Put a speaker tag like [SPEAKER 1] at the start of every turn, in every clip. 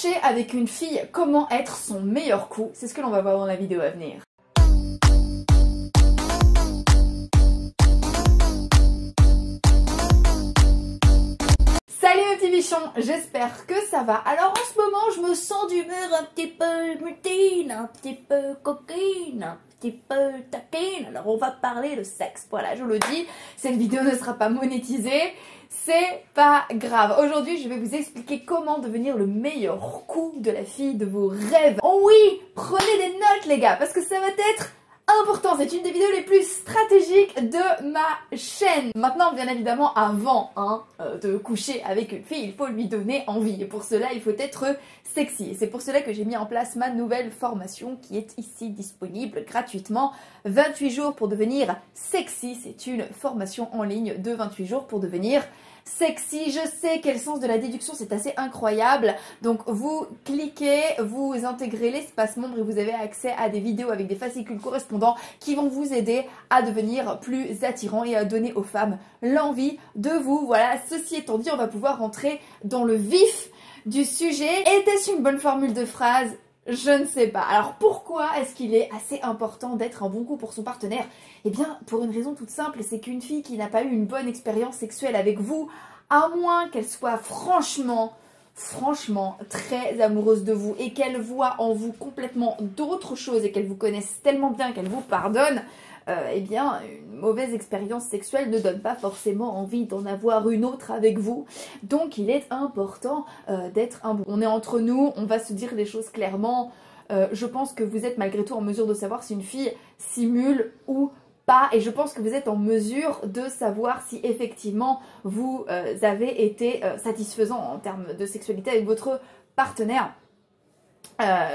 [SPEAKER 1] Coucher avec une fille, comment être son meilleur coup? C'est ce que l'on va voir dans la vidéo à venir. Salut mes petits bichons, j'espère que ça va. Alors en ce moment je me sens d'humeur un petit peu mutine, un petit peu coquine, un petit peu taquine. Alors on va parler de sexe, voilà je le dis, cette vidéo ne sera pas monétisée. C'est pas grave. Aujourd'hui, je vais vous expliquer comment devenir le meilleur coup de la fille de vos rêves. Oh oui, prenez des notes les gars, parce que ça va être important. C'est une des vidéos les plus stratégiques de ma chaîne. Maintenant, bien évidemment, avant de coucher avec une fille, il faut lui donner envie. Et pour cela, il faut être sexy. Et c'est pour cela que j'ai mis en place ma nouvelle formation qui est ici disponible gratuitement. 28 jours pour devenir sexy. C'est une formation en ligne de 28 jours pour devenir sexy. Je sais quel sens de la déduction, c'est assez incroyable. Donc vous cliquez, vous intégrez l'espace membre et vous avez accès à des vidéos avec des fascicules correspondants qui vont vous aider à devenir plus attirant et à donner aux femmes l'envie de vous. Voilà, ceci étant dit, on va pouvoir rentrer dans le vif du sujet. Était-ce une bonne formule de phrase? Je ne sais pas. Alors pourquoi est-ce qu'il est assez important d'être un bon coup pour son partenaire? Eh bien pour une raison toute simple, c'est qu'une fille qui n'a pas eu une bonne expérience sexuelle avec vous, à moins qu'elle soit franchement très amoureuse de vous et qu'elle voit en vous complètement d'autres choses et qu'elle vous connaisse tellement bien qu'elle vous pardonne, eh bien une mauvaise expérience sexuelle ne donne pas forcément envie d'en avoir une autre avec vous. Donc il est important d'être un bon. On est entre nous, on va se dire les choses clairement. Je pense que vous êtes malgré tout en mesure de savoir si une fille simule ou pas, et je pense que vous êtes en mesure de savoir si effectivement vous avez été satisfaisant en termes de sexualité avec votre partenaire.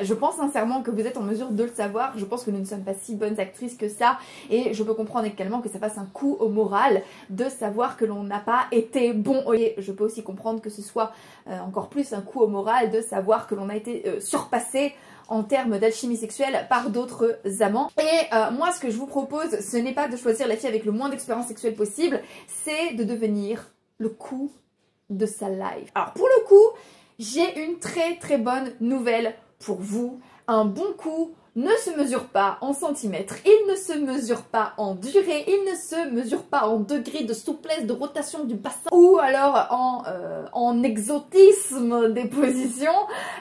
[SPEAKER 1] Je pense sincèrement que vous êtes en mesure de le savoir. Je pense que nous ne sommes pas si bonnes actrices que ça, et je peux comprendre également que ça fasse un coup au moral de savoir que l'on n'a pas été bon. Et je peux aussi comprendre que ce soit encore plus un coup au moral de savoir que l'on a été surpassé en termes d'alchimie sexuelle par d'autres amants. Et moi ce que je vous propose, ce n'est pas de choisir la fille avec le moins d'expérience sexuelle possible, c'est de devenir le coup de sa life. Alors pour le coup, j'ai une très bonne nouvelle pour vous. Un bon coup ne se mesure pas en centimètres, il ne se mesure pas en durée, il ne se mesure pas en degrés de souplesse, de rotation du bassin, ou alors en exotisme des positions.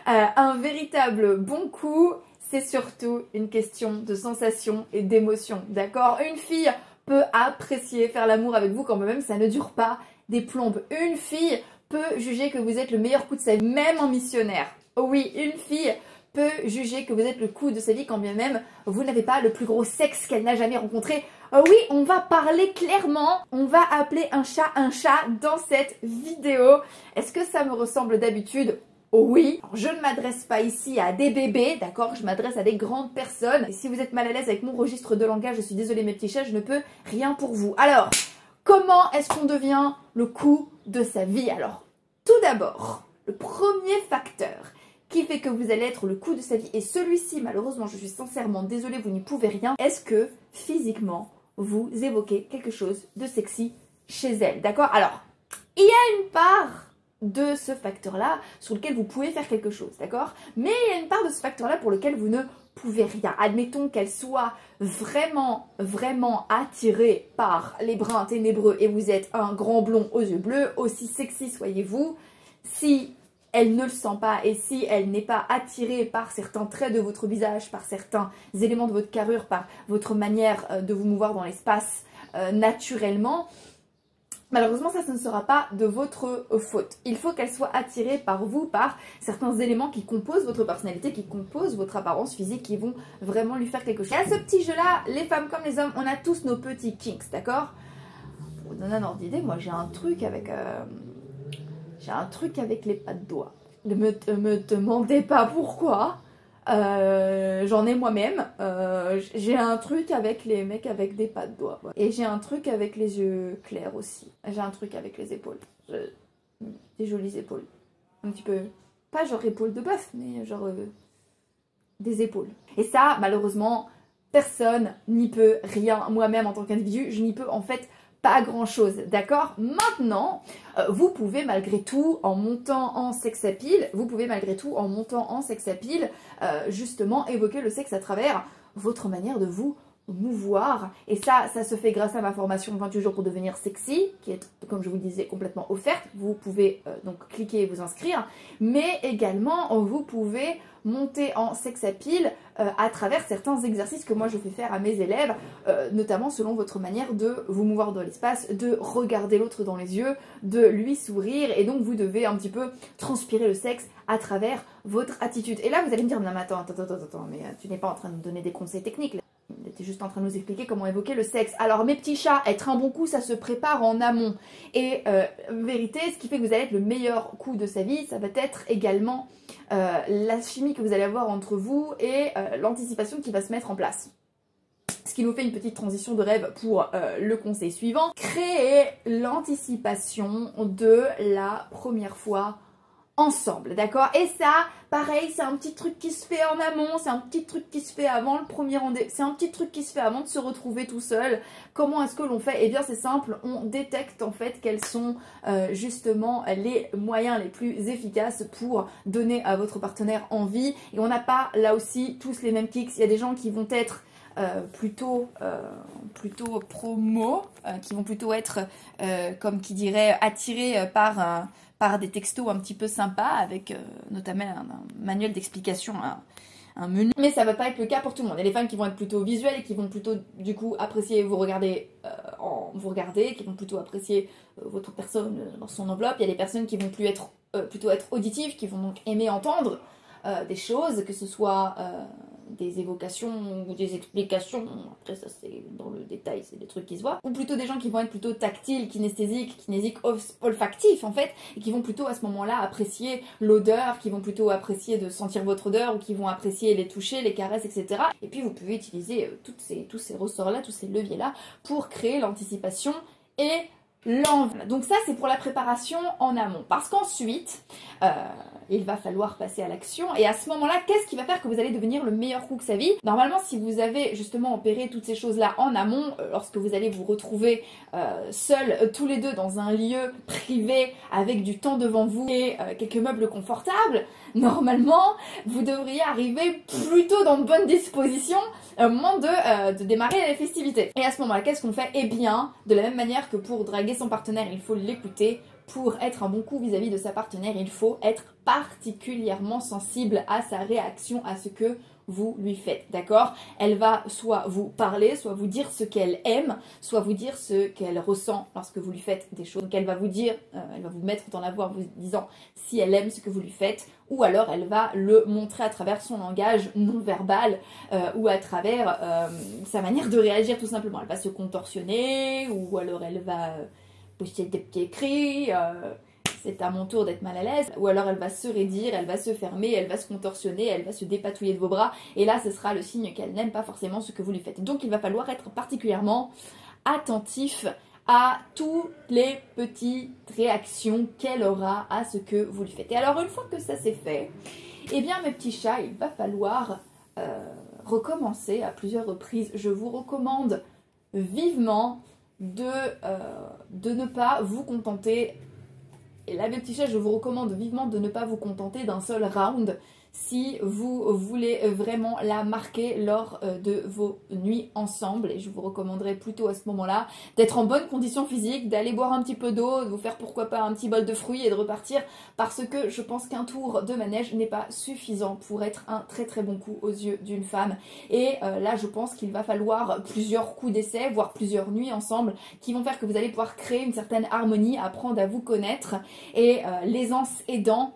[SPEAKER 1] Un véritable bon coup, c'est surtout une question de sensation et d'émotion, d'accord? Une fille peut apprécier faire l'amour avec vous quand même ça ne dure pas des plombes. Une fille peut juger que vous êtes le meilleur coup de sa vie, même en missionnaire. Oui, une fille peut juger que vous êtes le coup de sa vie quand bien même vous n'avez pas le plus gros sexe qu'elle n'a jamais rencontré. Oui, on va parler clairement, on va appeler un chat dans cette vidéo. Est-ce que ça me ressemble d'habitude? Oui. Alors, je ne m'adresse pas ici à des bébés, d'accord? Je m'adresse à des grandes personnes. Et si vous êtes mal à l'aise avec mon registre de langage, je suis désolée mes petits chats, je ne peux rien pour vous. Alors, comment est-ce qu'on devient le coup de sa vie? Alors, tout d'abord, le premier facteur qui fait que vous allez être le coup de sa vie, et celui-ci, malheureusement, je suis sincèrement désolée, vous n'y pouvez rien, est-ce que, physiquement, vous évoquez quelque chose de sexy chez elle, d'accord? Alors, il y a une part de ce facteur-là sur lequel vous pouvez faire quelque chose, d'accord? Mais il y a une part de ce facteur-là pour lequel vous ne pouvez rien. Admettons qu'elle soit vraiment attirée par les bruns ténébreux et vous êtes un grand blond aux yeux bleus, aussi sexy soyez-vous. Si elle ne le sent pas et si elle n'est pas attirée par certains traits de votre visage, par certains éléments de votre carrure, par votre manière de vous mouvoir dans l'espace naturellement, malheureusement ça ne sera pas de votre faute. Il faut qu'elle soit attirée par vous, par certains éléments qui composent votre personnalité, qui composent votre apparence physique, qui vont vraiment lui faire quelque chose. Et à ce petit jeu-là, les femmes comme les hommes, on a tous nos petits kinks, d'accord? Pour vous donner un ordre d'idée, moi j'ai un truc avec... J'ai un truc avec les pas de doigts. Ne me demandez pas pourquoi. J'en ai moi-même. J'ai un truc avec les mecs avec des pas de doigts. Ouais. Et j'ai un truc avec les yeux clairs aussi. J'ai un truc avec les épaules. Des jolies épaules. Un petit peu... Pas genre épaules de bœuf, mais genre... des épaules. Et ça, malheureusement, personne n'y peut rien. Moi-même, en tant qu'individu, je n'y peux en fait pas grand chose, d'accord? Maintenant, vous pouvez malgré tout, en montant en sex appeal, justement évoquer le sexe à travers votre manière de vous mouvoir. Et ça se fait grâce à ma formation 28 jours pour devenir sexy, qui est, comme je vous le disais, complètement offerte. Vous pouvez donc cliquer et vous inscrire, mais également vous pouvez monter en sex appeal à travers certains exercices que moi je fais faire à mes élèves, notamment selon votre manière de vous mouvoir dans l'espace, de regarder l'autre dans les yeux, de lui sourire, et donc vous devez un petit peu transpirer le sexe à travers votre attitude. Et là vous allez me dire, non mais attends, mais tu n'es pas en train de me donner des conseils techniques là. Tu es juste en train de nous expliquer comment évoquer le sexe. Alors mes petits chats, être un bon coup, ça se prépare en amont. Et vérité, ce qui fait que vous allez être le meilleur coup de sa vie, ça va être également la chimie que vous allez avoir entre vous et l'anticipation qui va se mettre en place. Ce qui nous fait une petite transition de rêve pour le conseil suivant. Créer l'anticipation de la première fois ensemble, d'accord? Et ça, pareil, c'est un petit truc qui se fait en amont, c'est un petit truc qui se fait avant le premier rendez-vous, c'est un petit truc qui se fait avant de se retrouver tout seul. Comment est-ce que l'on fait? Eh bien, c'est simple, on détecte en fait quels sont justement les moyens les plus efficaces pour donner à votre partenaire envie. Et on n'a pas, là aussi, tous les mêmes kicks. Il y a des gens qui vont être plutôt promo, qui vont plutôt être, comme qui dirait, attirés par des textos un petit peu sympas avec notamment un manuel d'explication, un menu. Mais ça va pas être le cas pour tout le monde. Il y a des femmes qui vont être plutôt visuelles et qui vont plutôt du coup apprécier vous regarder, qui vont plutôt apprécier votre personne dans son enveloppe. Il y a des personnes qui vont plutôt être auditives, qui vont donc aimer entendre des choses, que ce soit des évocations ou des explications, après ça c'est dans le détail, c'est des trucs qui se voient, ou plutôt des gens qui vont être plutôt tactiles, kinesthésiques, olfactifs en fait, et qui vont plutôt à ce moment-là apprécier l'odeur, qui vont plutôt apprécier de sentir votre odeur, ou qui vont apprécier les touchés, les caresses, etc. Et puis vous pouvez utiliser tous ces ressorts-là, tous ces leviers-là, pour créer l'anticipation et l'envie. Donc ça c'est pour la préparation en amont, parce qu'ensuite il va falloir passer à l'action, et à ce moment là qu'est-ce qui va faire que vous allez devenir le meilleur coup de sa vie? Normalement, si vous avez justement opéré toutes ces choses là en amont, lorsque vous allez vous retrouver seuls tous les deux dans un lieu privé avec du temps devant vous et quelques meubles confortables, normalement vous devriez arriver plutôt dans de bonnes dispositions au moment de démarrer les festivités. Et à ce moment là qu'est-ce qu'on fait? Eh bien, de la même manière que pour draguer son partenaire il faut l'écouter, pour être un bon coup vis-à-vis de sa partenaire, il faut être particulièrement sensible à sa réaction, à ce que vous lui faites, d'accord? Elle va soit vous parler, soit vous dire ce qu'elle aime, soit vous dire ce qu'elle ressent lorsque vous lui faites des choses. Donc elle va vous dire, elle va vous mettre dans la voix en vous disant si elle aime ce que vous lui faites, ou alors elle va le montrer à travers son langage non verbal ou à travers sa manière de réagir tout simplement. Elle va se contorsionner, ou alors elle va poster des petits cris, c'est à mon tour d'être mal à l'aise, ou alors elle va se raidir, elle va se fermer, elle va se contorsionner, elle va se dépatouiller de vos bras, et là ce sera le signe qu'elle n'aime pas forcément ce que vous lui faites. Donc il va falloir être particulièrement attentif à toutes les petites réactions qu'elle aura à ce que vous lui faites. Et alors une fois que ça c'est fait, eh bien mes petits chats, il va falloir recommencer à plusieurs reprises. Je vous recommande vivement de ne pas vous contenter, et là mes petits chats, je vous recommande vivement de ne pas vous contenter d'un seul round si vous voulez vraiment la marquer lors de vos nuits ensemble. Et je vous recommanderais plutôt à ce moment-là d'être en bonne condition physique, d'aller boire un petit peu d'eau, de vous faire pourquoi pas un petit bol de fruits et de repartir, parce que je pense qu'un tour de manège n'est pas suffisant pour être un très très bon coup aux yeux d'une femme. Et là je pense qu'il va falloir plusieurs coups d'essai, voire plusieurs nuits ensemble, qui vont faire que vous allez pouvoir créer une certaine harmonie, apprendre à vous connaître, et l'aisance aidant,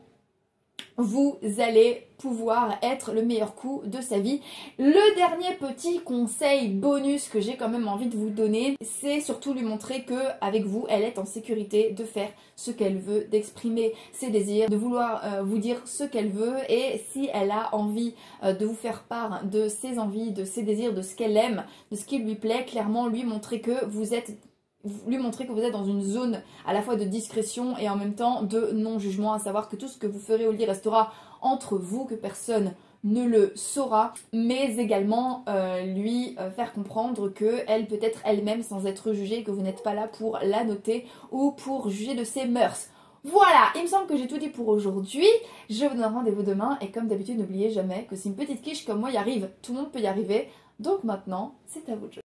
[SPEAKER 1] vous allez pouvoir être le meilleur coup de sa vie. Le dernier petit conseil bonus que j'ai quand même envie de vous donner, c'est surtout lui montrer que avec vous, elle est en sécurité de faire ce qu'elle veut, d'exprimer ses désirs, de vouloir vous dire ce qu'elle veut, et si elle a envie de vous faire part de ses envies, de ses désirs, de ce qu'elle aime, de ce qui lui plaît, clairement lui montrer que vous êtes dans une zone à la fois de discrétion et en même temps de non-jugement, à savoir que tout ce que vous ferez au lit restera entre vous, que personne ne le saura, mais également lui faire comprendre qu'elle peut être elle-même sans être jugée, que vous n'êtes pas là pour la noter ou pour juger de ses mœurs. Voilà, il me semble que j'ai tout dit pour aujourd'hui. Je vous donne rendez-vous demain et comme d'habitude, n'oubliez jamais que si une petite quiche comme moi y arrive, tout le monde peut y arriver. Donc maintenant, c'est à vous de jouer.